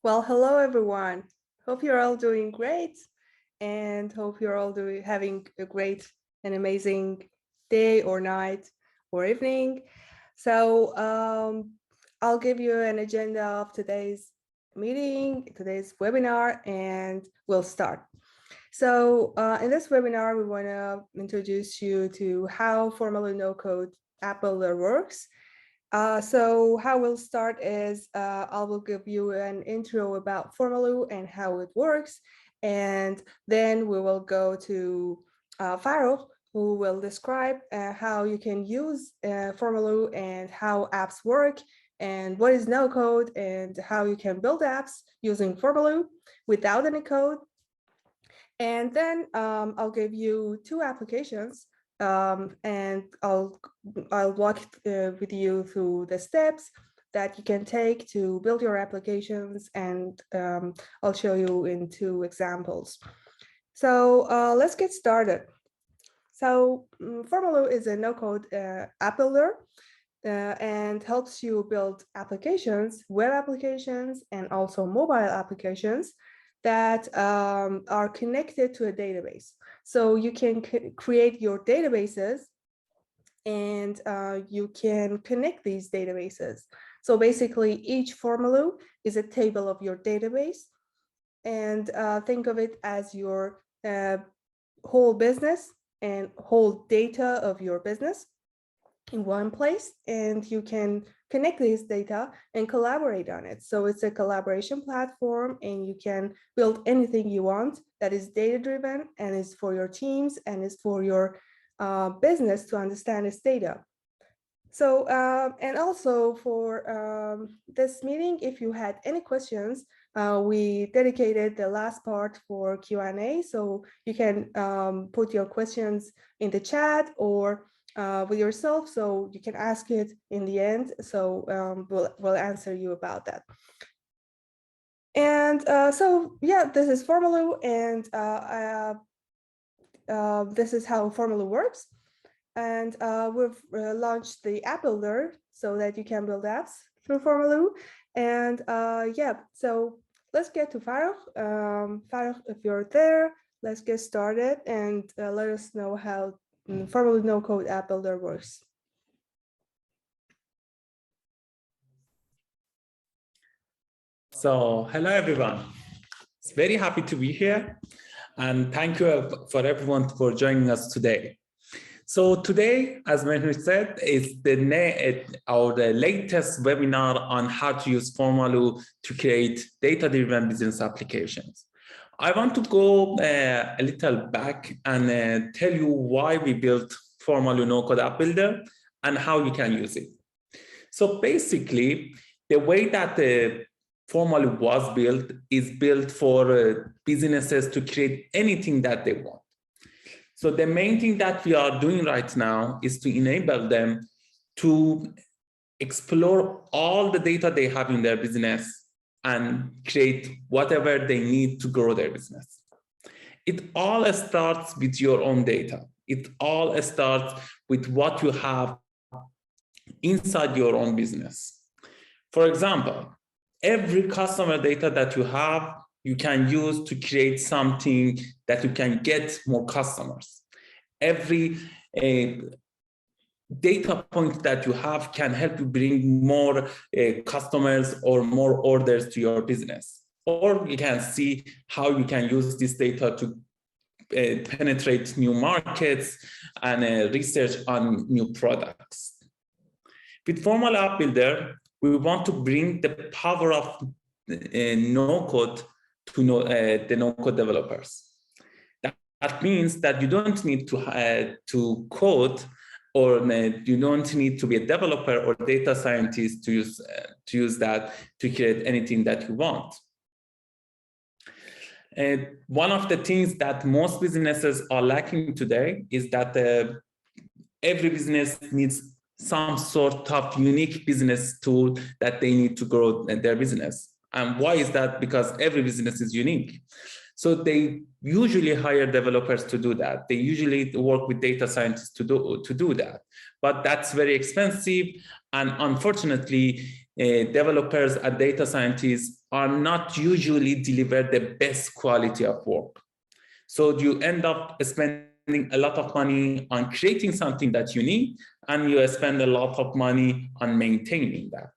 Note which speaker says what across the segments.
Speaker 1: Well, hello everyone. Hope you're all doing great and hope you're all having a great and amazing day or night or evening. So I'll give you an agenda of today's meeting, today's webinar, and we'll start. So in this webinar, we want to introduce you to how Formaloo No-Code App Builder works. So how we'll start is I will give you an intro about Formaloo and how it works. And then we will go to Farrell, who will describe how you can use Formaloo and how apps work and what is no code and how you can build apps using Formaloo without any code. And then I'll give you two applications and I'll walk with you through the steps that you can take to build your applications, and I'll show you in two examples. So let's get started. So Formaloo is a no-code app builder and helps you build applications, web applications, and also mobile applications that are connected to a database. So you can create your databases and you can connect these databases. So basically each Formaloo is a table of your database, and think of it as your whole business and whole data of your business in one place, and you can connect this data and collaborate on it. So it's a collaboration platform, and you can build anything you want that is data-driven and is for your teams and is for your business to understand its data. So, and also for this meeting, if you had any questions, we dedicated the last part for Q&A. So you can put your questions in the chat or with yourself, so you can ask it in the end. So we'll answer you about that. And so yeah, this is Formaloo, and this is how Formaloo works. And we've launched the app builder so that you can build apps through Formaloo. And yeah, so let's get to Farrell. Farrell, if you're there, let's get started and let us know how Formaloo no-code app builder works.
Speaker 2: So hello, everyone. It's very happy to be here. And thank you for everyone for joining us today. So today, as Mehmet said, is our latest webinar on how to use Formaloo to create data-driven business applications. I want to go a little back and tell you why we built Formaloo no-code app builder and how you can use it. So basically, the way that the Formaloo was built is built for businesses to create anything that they want. So the main thing that we are doing right now is to enable them to explore all the data they have in their business and create whatever they need to grow their business. It all starts with your own data. It all starts with what you have inside your own business. For example, every customer data that you have, you can use to create something that you can get more customers. Every data point that you have can help you bring more customers or more orders to your business. Or you can see how you can use this data to penetrate new markets and research on new products. With Formaloo App Builder, we want to bring the power of no-code to the no-code developers. That means that you don't need to code, or you don't need to be a developer or data scientist to use that to create anything that you want. One of the things that most businesses are lacking today is that every business needs some sort of unique business tool that they need to grow their business. And why is that? Because every business is unique. So they usually hire developers to do that. They usually work with data scientists to do that. But that's very expensive. And unfortunately, developers and data scientists are not usually delivered the best quality of work. So you end up spending a lot of money on creating something that you need, and you spend a lot of money on maintaining that.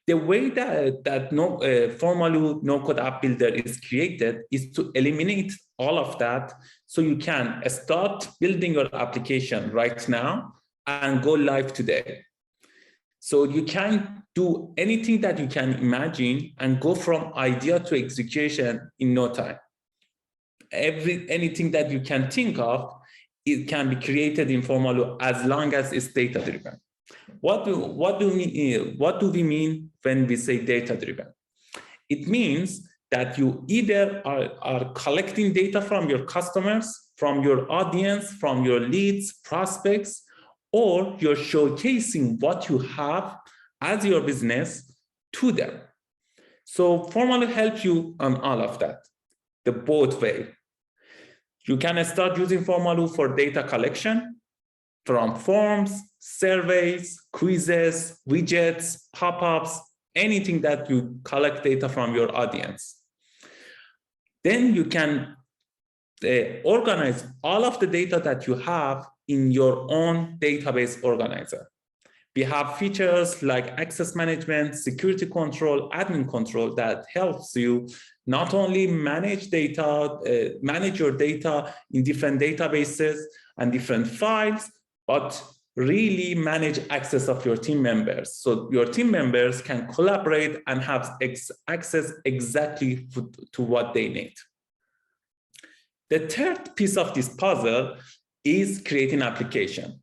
Speaker 2: The way that Formaloo no-code app builder is created is to eliminate all of that, so you can start building your application right now and go live today. So you can do anything that you can imagine and go from idea to execution in no time. Anything that you can think of, it can be created in Formaloo as long as it's data-driven. What do we mean when we say data-driven? It means that you either are collecting data from your customers, from your audience, from your leads, prospects, or you're showcasing what you have as your business to them. So Formaloo helps you on all of that, the both way. You can start using Formaloo for data collection from forms, surveys, quizzes, widgets, pop-ups, anything that you collect data from your audience. Then you can organize all of the data that you have in your own database organizer. We have features like access management, security control, admin control that helps you not only manage data, manage your data in different databases and different files, but really manage access of your team members. So your team members can collaborate and have access exactly to what they need. The third piece of this puzzle is creating application.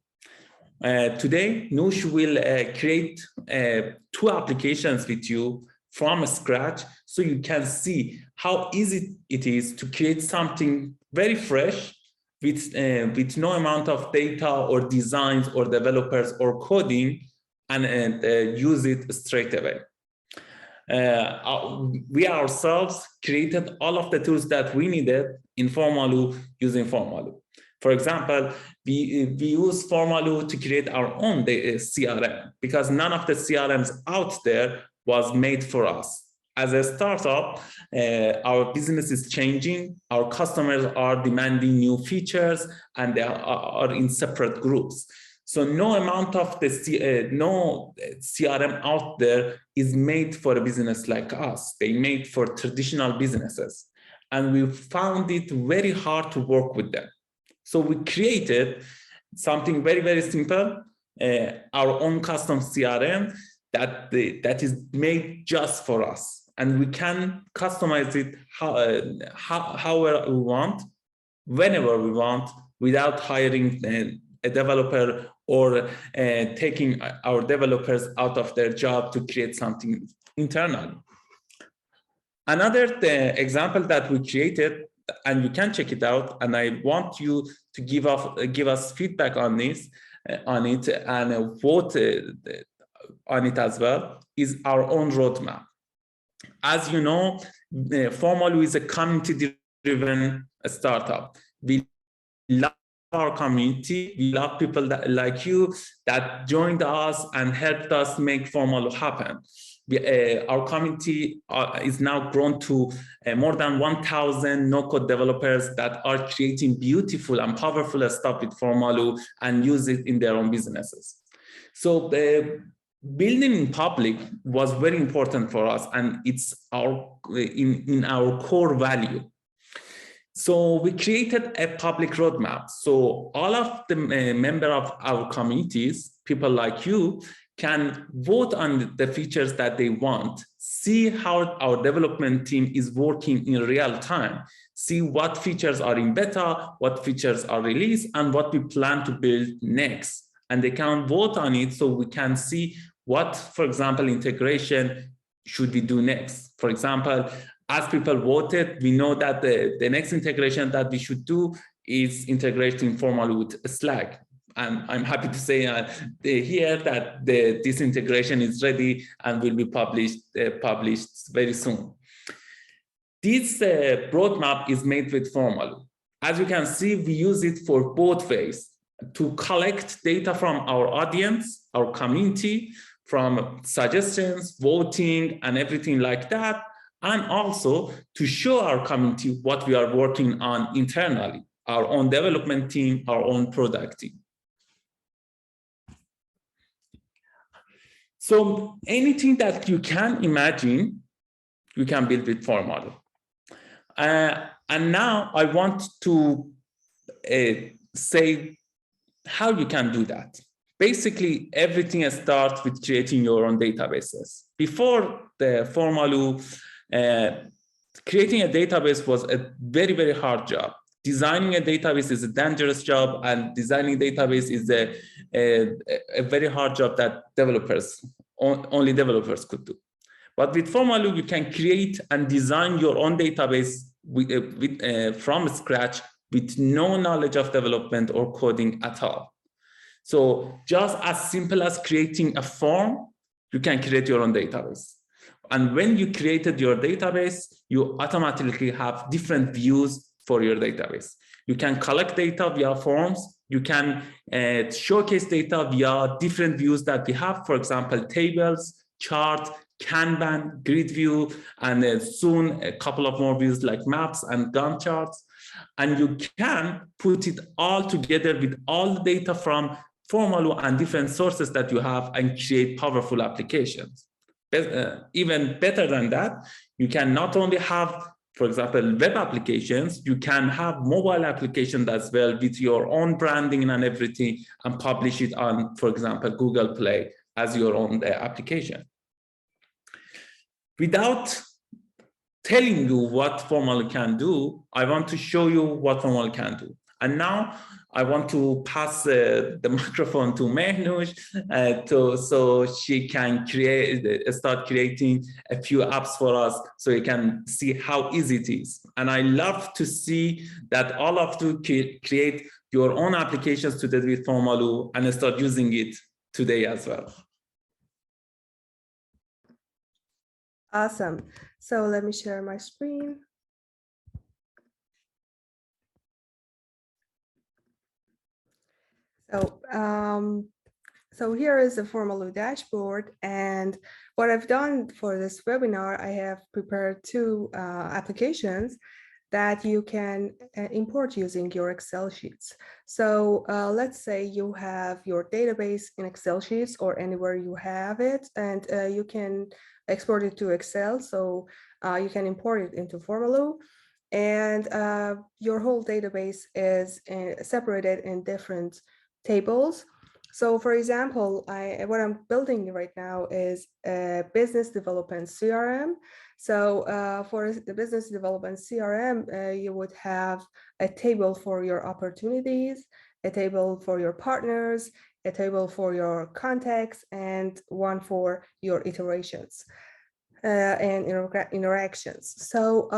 Speaker 2: Today, Noosh will create 2 applications with you from scratch, so you can see how easy it is to create something very fresh with no amount of data or designs or developers or coding, and use it straight away. We ourselves created all of the tools that we needed in Formaloo using Formaloo. For example, we use Formaloo to create our own CRM, because none of the CRMs out there was made for us. As a startup, our business is changing. Our customers are demanding new features, and they are in separate groups. So no amount of no CRM out there is made for a business like us. They made for traditional businesses, and we found it very hard to work with them. So we created something very, very simple, our own custom CRM that is made just for us. And we can customize it however we want, whenever we want, without hiring a developer or taking our developers out of their job to create something internal. Another example that we created, and you can check it out, and I want you to give us feedback on this, on it, and vote on it as well, is our own roadmap. As you know, Formaloo is a community-driven startup. We love our community. We love people like you that joined us and helped us make Formaloo happen. Our community is now grown to more than 1,000 no-code developers that are creating beautiful and powerful stuff with Formaloo and use it in their own businesses. So building in public was very important for us, and it's in our core value. So we created a public roadmap. So all of the members of our communities, people like you, can vote on the features that they want, see how our development team is working in real time, see what features are in beta, what features are released, and what we plan to build next. And they can vote on it, so we can see what, for example, integration should we do next. For example, as people voted, we know that the next integration that we should do is integrating Formaloo with Slack. And I'm happy to say here that this integration is ready and will be published very soon. This roadmap is made with Formaloo. As you can see, we use it for both ways, to collect data from our audience, our community, from suggestions, voting, and everything like that, and also to show our community what we are working on internally, our own development team, our own product team. So anything that you can imagine, you can build with Formaloo. And now I want to say how you can do that. Basically, everything starts with creating your own databases. Before the Formaloo, creating a database was a very, very hard job. Designing a database is a dangerous job, and designing database is a very hard job that only developers could do. But with Formaloo, you can create and design your own database from scratch with no knowledge of development or coding at all. So just as simple as creating a form, you can create your own database. And when you created your database, you automatically have different views for your database. You can collect data via forms. You can showcase data via different views that we have, for example, tables, chart, Kanban, grid view, and soon a couple of more views like maps and Gantt charts. And you can put it all together with all the data from Formaloo and different sources that you have and create powerful applications. Even better than that, you can not only have, for example, web applications, you can have mobile applications as well with your own branding and everything, and publish it on, for example, Google Play as your own application. Without telling you what Formaloo can do, I want to show you what Formaloo can do. And now I want to pass the microphone to Mehnush so she can start creating a few apps for us so you can see how easy it is. And I love to see that all of you create your own applications today with Formaloo and start using it today as well.
Speaker 1: Awesome. So let me share my screen. So here is the Formaloo dashboard, and what I've done for this webinar, I have prepared two applications that you can import using your Excel sheets. So let's say you have your database in Excel sheets or anywhere you have it, and you can export it to Excel. So you can import it into Formaloo, and your whole database is separated in different tables. So for example, what I'm building right now is a business development CRM. So for the business development CRM, you would have a table for your opportunities, a table for your partners, a table for your contacts, and one for your iterations and interactions. So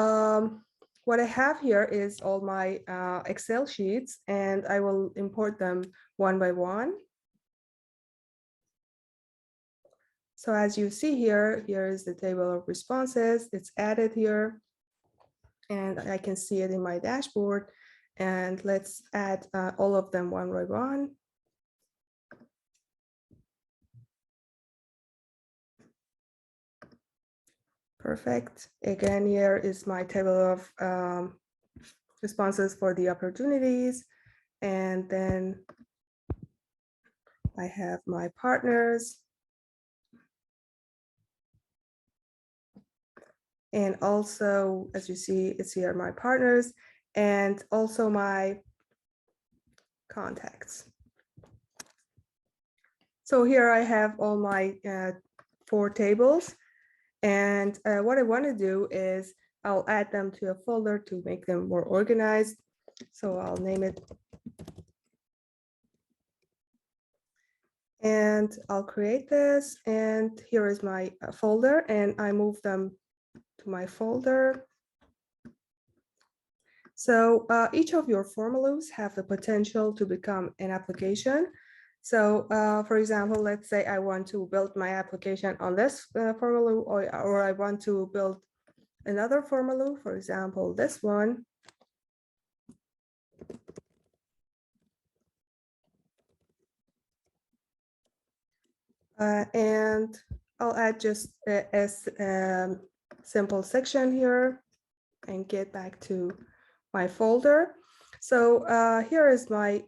Speaker 1: what I have here is all my Excel sheets, and I will import them one by one. So as you see here, here is the table of responses. It's added here, and I can see it in my dashboard. And let's add all of them one by one. Perfect. Again, here is my table of responses for the opportunities. And then I have my partners. And also, as you see, it's here my partners and also my contacts. So here I have all my 4 tables. And what I want to do is I'll add them to a folder to make them more organized. So I'll name it. And I'll create this. And here is my folder. And I move them to my folder. So each of your Formaloos have the potential to become an application. So for example, let's say I want to build my application on this Formaloo, or I want to build another Formaloo, for example, this one. And I'll add just a simple section here and get back to my folder. So here is my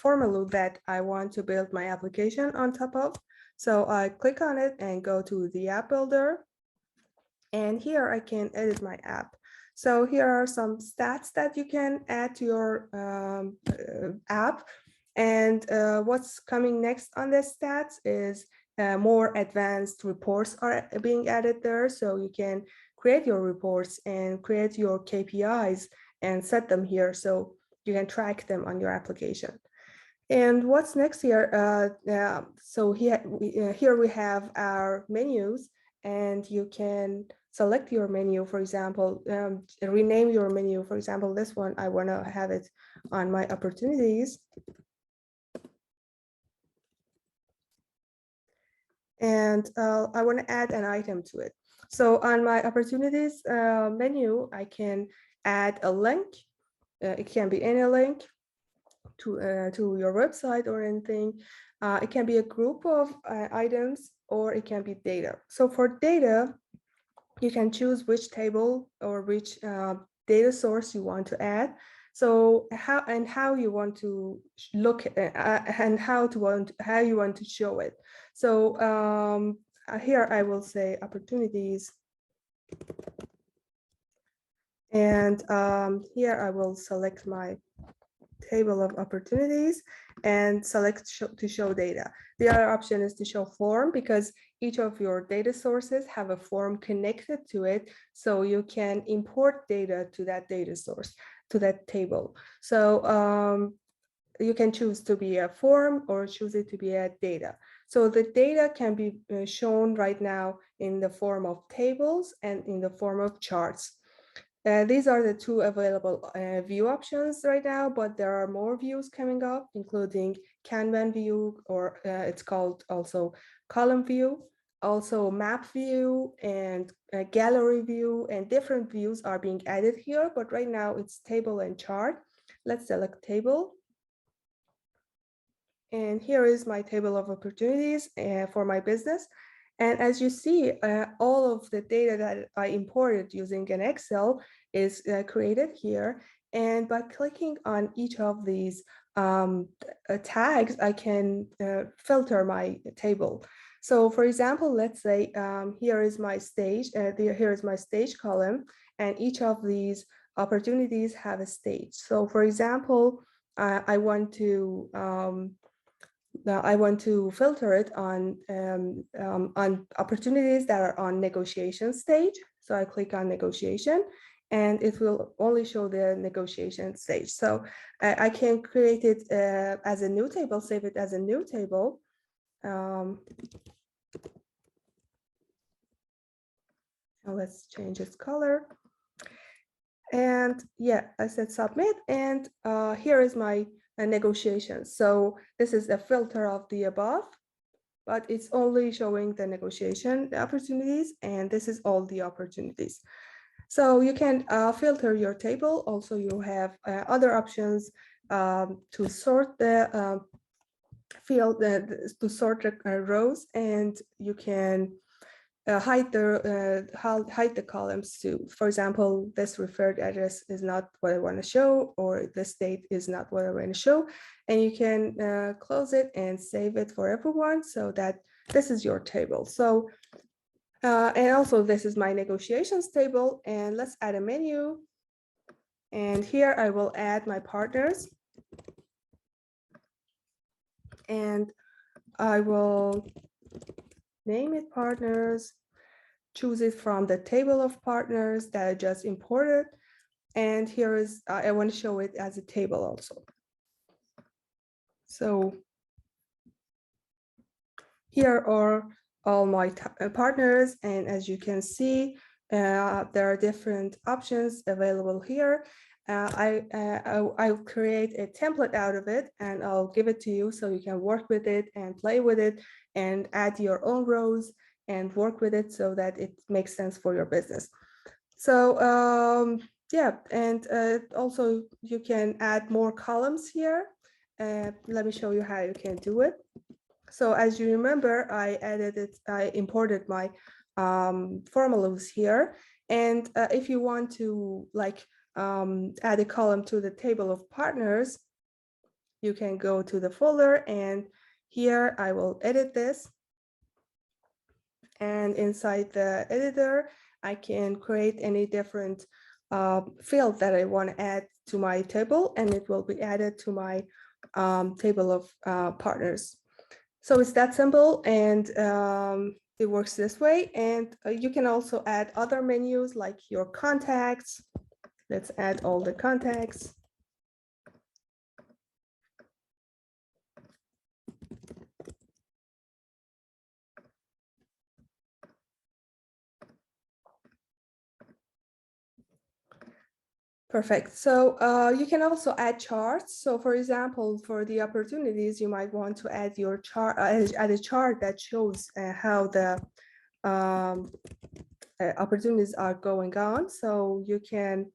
Speaker 1: Formaloo that I want to build my application on top of. So I click on it and go to the app builder. And here I can edit my app. So here are some stats that you can add to your app. And what's coming next on the stats is more advanced reports are being added there. So you can create your reports and create your KPIs and set them here so you can track them on your application. And what's next here? So here we have our menus, and you can select your menu, for example, rename your menu. For example, this one, I want to have it on my opportunities. And I want to add an item to it. So on my opportunities menu, I can add a link. It can be any link to your website or anything. It can be a group of items, or it can be data. So for data, you can choose which table or which data source you want to add. So how you want to look and how you want to show it. So here I will say opportunities, and here I will select my table of opportunities and select to show data. The other option is to show form, because each of your data sources have a form connected to it, so you can import data to that data source, to that table. So you can choose to be a form or choose it to be a data. So the data can be shown right now in the form of tables and in the form of charts. These are the two available view options right now, but there are more views coming up, including Kanban view, or it's called also column view, also map view and gallery view, and different views are being added here, but right now it's table and chart. Let's select table. And here is my table of opportunities for my business. And as you see, all of the data that I imported using an Excel is created here. And by clicking on each of these tags, I can filter my table. So for example, let's say here is my stage, here is my stage column, and each of these opportunities have a stage. So for example, I want to filter it on opportunities that are on negotiation stage. So I click on negotiation, and it will only show the negotiation stage. So I can create it as a new table, save it as a new table. Now let's change its color. And yeah, I said submit, and here is my negotiation. So this is a filter of the above, but it's only showing the negotiation opportunities, and this is all the opportunities. So you can filter your table. Also, you have other options to sort the field, to sort the rows, and you can hide the columns too. For example, this referred address is not what I want to show, or this date is not what I want to show, and you can close it and save it for everyone, so that this is your table. So and also this is my negotiations table, and let's add a menu, and here I will add my partners, and I will name it partners, choose it from the table of partners that I just imported. And here is, I want to show it as a table also. So here are all my partners. And as you can see, there are different options available here. I'll create a template out of it, and I'll give it to you so you can work with it and play with it and add your own rows and work with it so that it makes sense for your business. So yeah, and also you can add more columns here. Let me show you how you can do it. So as you remember, I imported my formaloos here. And if you want to add a column to the table of partners, you can go to the folder, and here I will edit this. And inside the editor, I can create any different field that I want to add to my table, and it will be added to my table of partners. So it's that simple, and it works this way. And you can also add other menus like your contacts. Let's add all the contacts. Perfect. So you can also add charts. So for example, for the opportunities, you might want to add your chart, add a chart that shows how the opportunities are going on. So you can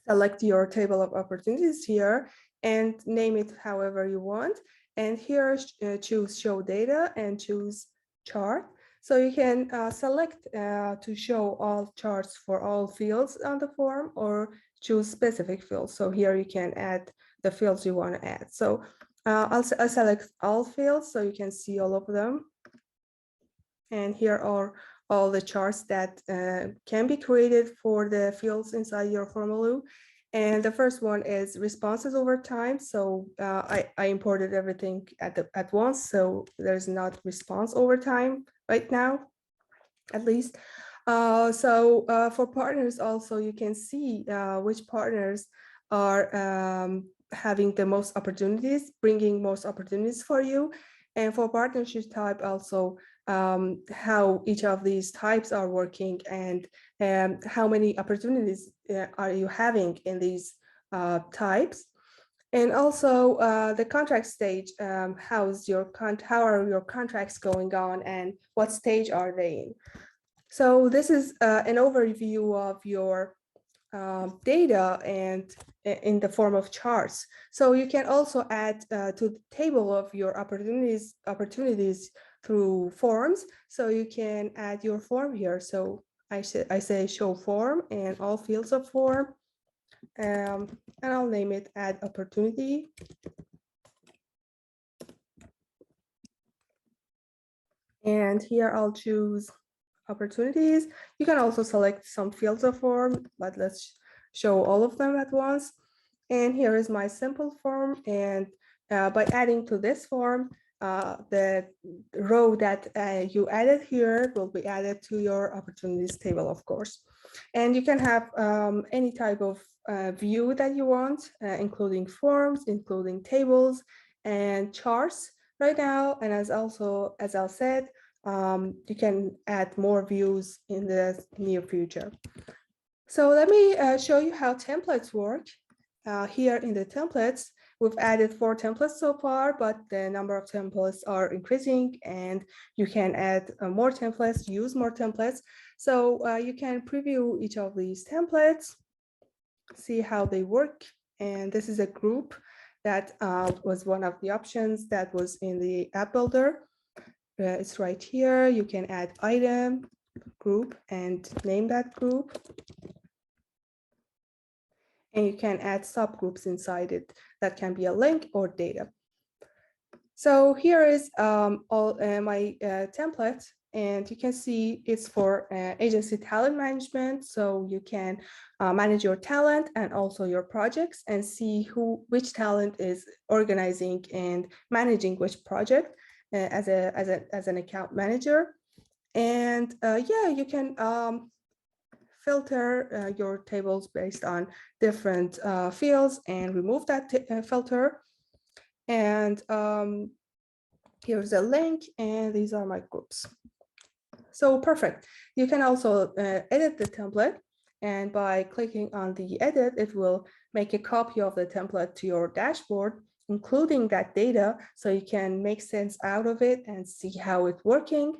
Speaker 1: select your table of opportunities here and name it however you want. And here choose show data and choose chart. So you can select to show all charts for all fields on the form, or choose specific fields. So here you can add the fields you want to add. So I'll select all fields so you can see all of them. And here are all the charts that can be created for the fields inside your Formaloo. And the first one is responses over time. So I imported everything at once, so there's not response over time right now, at least. For partners also, you can see which partners are having the most opportunities, bringing most opportunities for you. And for partnership type also, how each of these types are working, and how many opportunities are you having in these types. And also the contract stage, how are your contracts going on, and what stage are they in? So this is an overview of your data and in the form of charts. So you can also add to the table of your opportunities through forms. So you can add your form here. So I say show form and all fields of form, and I'll name it add opportunity. And here I'll choose opportunities. You can also select some fields of form, but let's show all of them at once. And here is my simple form. And by adding to this form, the row that you added here will be added to your opportunities table, of course. And you can have any type of view that you want, including forms, including tables and charts right now. And as I said, you can add more views in the near future. So let me show you how templates work. Here in the templates, we've added 4 templates so far, but the number of templates are increasing, and you can add more templates, use more templates. So you can preview each of these templates, see how they work. And this is a group that was one of the options that was in the app builder. It's right here. You can add item, group, and name that group. And you can add subgroups inside it. That can be a link or data. So here is all my template, and you can see it's for agency talent management. So you can manage your talent and also your projects, and see which talent is organizing and managing which project as an account manager. And yeah, you can filter your tables based on different fields and remove that filter. And here's a link, and these are my groups. So perfect. You can also edit the template, and by clicking on the edit, it will make a copy of the template to your dashboard, including that data, so you can make sense out of it and see how it's working.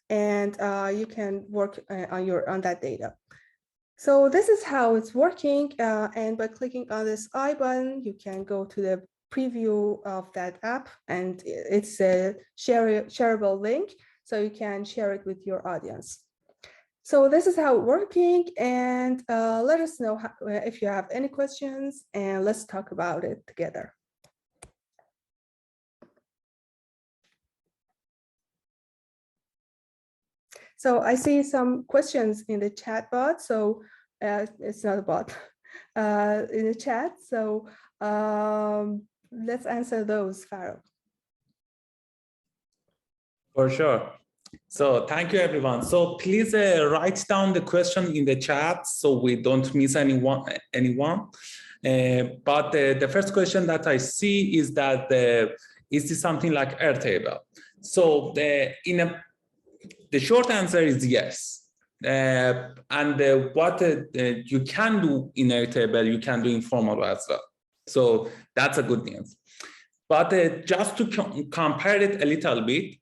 Speaker 1: And you can work on that data. So this is how it's working. And by clicking on this I button, you can go to the preview of that app, and it's a shareable link, so you can share it with your audience. So this is how it's working, and let us know if you have any questions, and let's talk about it together. So I see some questions in the chat bot. So it's not a bot, in the chat. So let's answer those, Farrell.
Speaker 2: For sure. So thank you, everyone. So please write down the question in the chat so we don't miss anyone. But the first question that I see is that is this something like Airtable? So the short answer is yes. And what you can do in Airtable, you can do in Formaloo as well. So that's a good news. But just to compare it a little bit,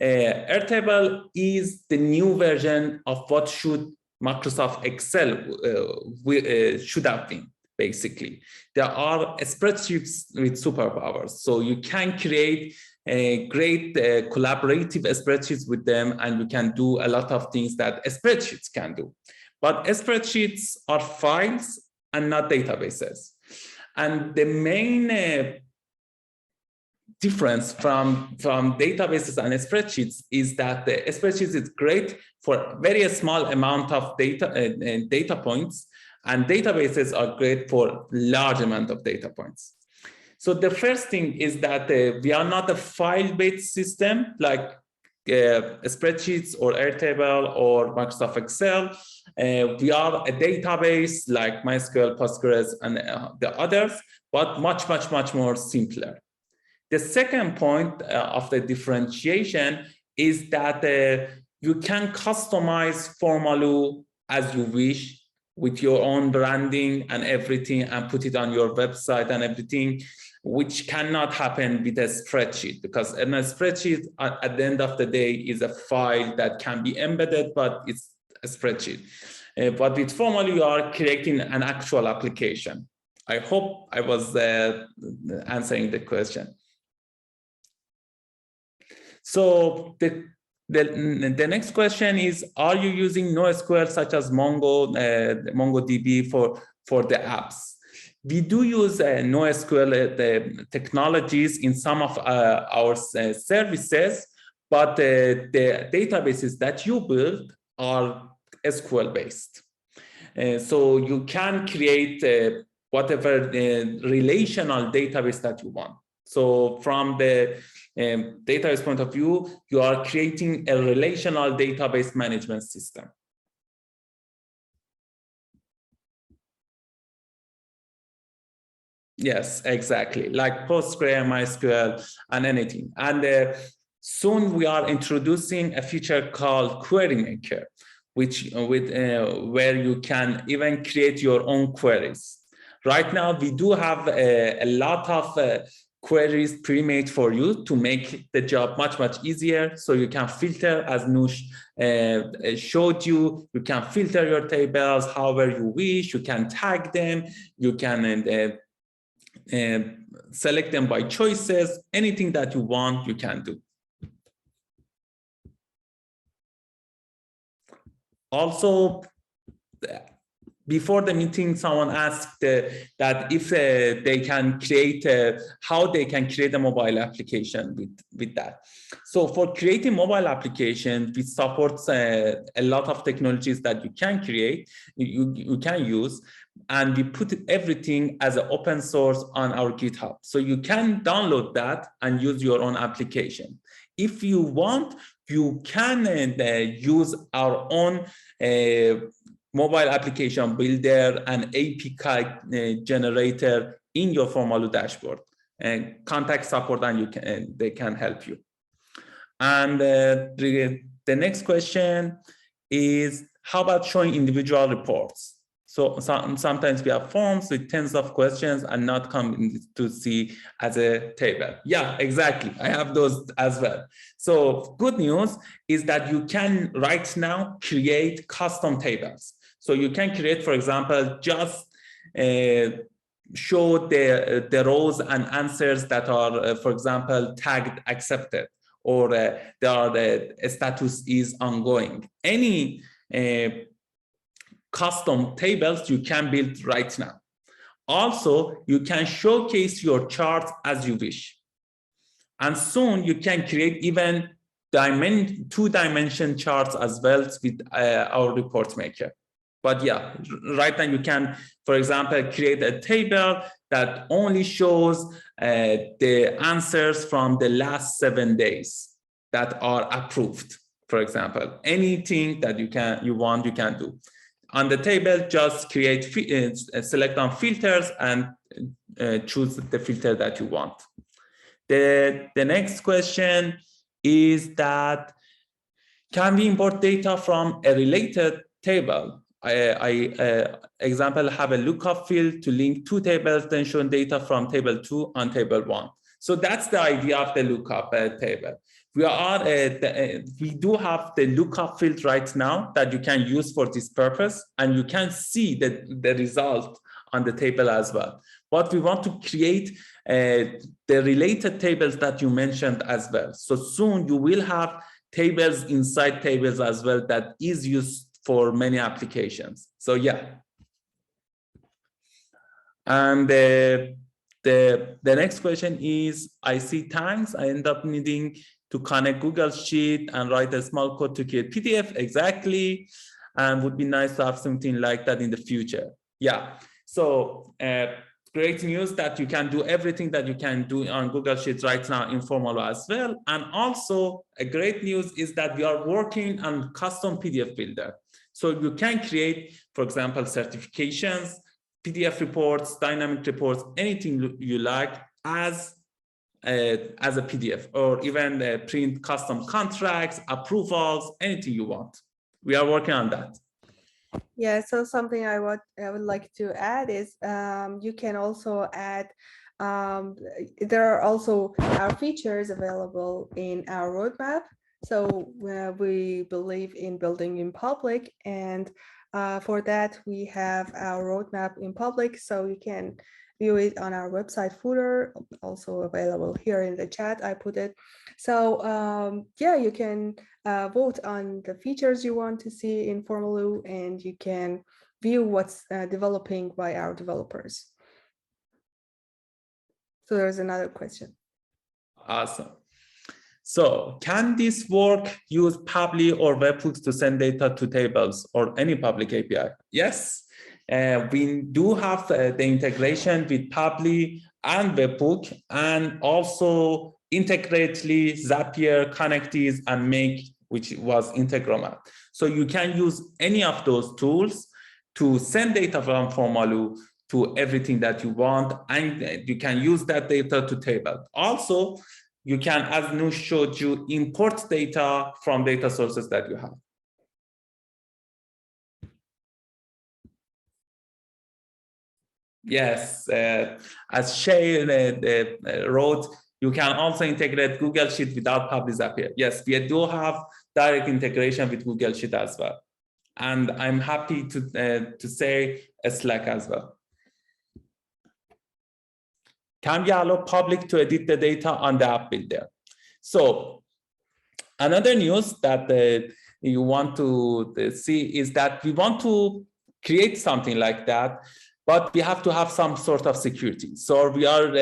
Speaker 2: Airtable is the new version of what Microsoft Excel should have been, basically. There are spreadsheets with superpowers, so you can create great collaborative spreadsheets with them, and you can do a lot of things that spreadsheets can do. But spreadsheets are files and not databases. And the main difference from databases and spreadsheets is that the spreadsheets is great for very small amount of data points, and databases are great for large amount of data points. So the first thing is that we are not a file-based system like spreadsheets or Airtable or Microsoft Excel. We are a database like MySQL, Postgres, and the others, but much more simpler. The second point of the differentiation is that you can customize Formaloo as you wish with your own branding and everything, and put it on your website and everything, which cannot happen with a spreadsheet, because in a spreadsheet at the end of the day is a file that can be embedded, but it's a spreadsheet. But with Formaloo, you are creating an actual application. I hope I was answering the question. So the next question is, are you using NoSQL such as MongoDB for the apps? We do use NoSQL the technologies in some of our services, but the databases that you build are SQL based. So you can create whatever relational database that you want. So from the database point of view, you are creating a relational database management system. Yes, exactly, like Postgres, MySQL, and anything. And soon we are introducing a feature called Query Maker, where you can even create your own queries. Right now, we do have a lot of queries pre-made for you to make the job much easier. So you can filter, as Nush showed you. You can filter your tables however you wish. You can tag them. You can select them by choices. Anything that you want, you can do. Also, before the meeting, someone asked that if they can create, how they can create a mobile application with that. So for creating mobile application, we support a lot of technologies that you can create, you can use, and we put everything as an open source on our GitHub. So you can download that and use your own application. If you want, you can use our own mobile application builder and API generator in your Formaloo dashboard, and contact support, and they can help you. And the next question is, how about showing individual reports? So sometimes we have forms with tens of questions and not come to see as a table. Yeah, exactly. I have those as well. So good news is that you can right now create custom tables. So you can create, for example, just show the rows and answers that are, for example, tagged accepted, or the status is ongoing. Any custom tables you can build right now. Also, you can showcase your charts as you wish. And soon you can create even two-dimension charts as well with our report maker. But yeah, right now you can, for example, create a table that only shows the answers from the last 7 days that are approved. For example, anything that you want, you can do. On the table, just create, select on filters and choose the filter that you want. The next question is that, can we import data from a related table? Example, have a lookup field to link two tables, then show data from table 2 on table 1. So that's the idea of the lookup table. We do have the lookup field right now that you can use for this purpose, and you can see the result on the table as well. But we want to create the related tables that you mentioned as well. So soon you will have tables inside tables as well that is used for many applications. So yeah. And the next question is, I see thanks. I end up needing to connect Google Sheet and write a small code to create PDF. Exactly. And would be nice to have something like that in the future. Yeah. So great news that you can do everything that you can do on Google Sheets right now in Formaloo as well. And also a great news is that we are working on custom PDF builder. So you can create, for example, certifications, PDF reports, dynamic reports, anything you like as a PDF, or even print custom contracts, approvals, anything you want. We are working on that.
Speaker 1: Yeah, so something I would like to add is you can also add, there are also our features available in our roadmap. So we believe in building in public, and for that we have our roadmap in public, so you can view it on our website footer, also available here in the chat. I put it. So yeah, you can vote on the features you want to see in Formaloo, and you can view what's developing by our developers. So there's another question.
Speaker 2: Awesome. So can this work use Public or webhooks to send data to tables or any public API? Yes. We do have the integration with Public and webhook, and also integrately Zapier, Connectease, and Make, which was Integromat. So you can use any of those tools to send data from Formaloo to everything that you want, and you can use that data to table. Also, you can, as Nush showed you, import data from data sources that you have. Yes, as Shay wrote, you can also integrate Google Sheet without Public Zapier. Yes, we do have direct integration with Google Sheet as well. And I'm happy to say Slack as well. Can we allow public to edit the data on the app builder? So another news that you want to see is that we want to create something like that, but we have to have some sort of security. So we are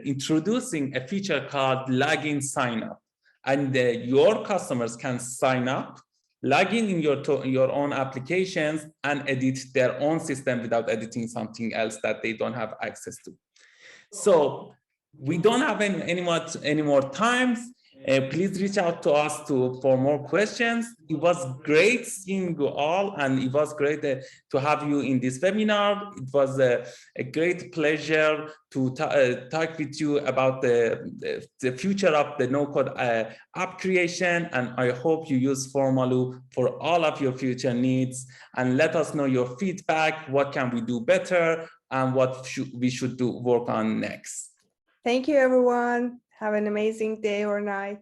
Speaker 2: introducing a feature called login sign up, and your customers can sign up, log in your own applications, and edit their own system without editing something else that they don't have access to. So we don't have any more times. Please reach out to us for more questions. It was great seeing you all, and it was great to have you in this webinar. It was a great pleasure to talk with you about the future of the no-code app creation, and I hope you use Formaloo for all of your future needs, and let us know your feedback. What can we do better, and what we should work on next?
Speaker 1: Thank you, everyone. Have an amazing day or night.